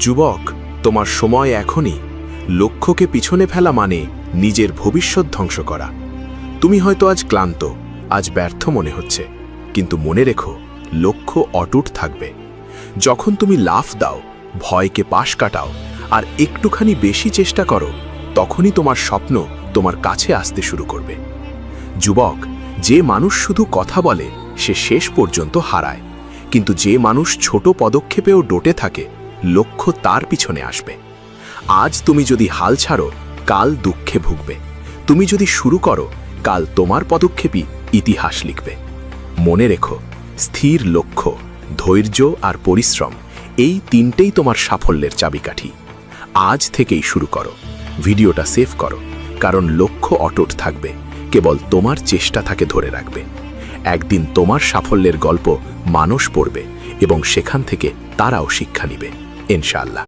যুবক, তোমার সময় এখনই। লক্ষ্যকে পিছনে ফেলা মানে নিজের ভবিষ্যৎ ধ্বংস করা। তুমি হয়তো আজ ক্লান্ত, আজ ব্যর্থ মনে হচ্ছে, কিন্তু মনে রেখো, লক্ষ্য অটুট থাকবে। যখন তুমি লাফ দাও, ভয়কে পাশ কাটাও আর একটুখানি বেশি চেষ্টা করো, তখনই তোমার স্বপ্ন তোমার কাছে আসতে শুরু করবে। যুবক, যে মানুষ শুধু কথা বলে সে শেষ পর্যন্ত হারায়, কিন্তু যে মানুষ ছোট পদক্ষেপেও ডটে থাকে, লক্ষ্য তার পিছনে আসবে। আজ তুমি যদি হাল ছাড়ো, কাল দুঃখে ভুগবে। তুমি যদি শুরু করো, কাল তোমার পদক্ষেপই ইতিহাস লিখবে। মনে রেখো, স্থির লক্ষ্য, ধৈর্য আর পরিশ্রম, এই তিনটেই তোমার সাফল্যের চাবিকাঠি। আজ থেকেই শুরু করো, ভিডিওটা সেভ করো, কারণ লক্ষ্য অটুট থাকবে, কেবল তোমার চেষ্টা থাকে ধরে রাখবে। একদিন তোমার সাফল্যের গল্প মানুষ পড়বে এবং সেখান থেকে তারাও শিক্ষা নিবে, ইনশাআল্লাহ।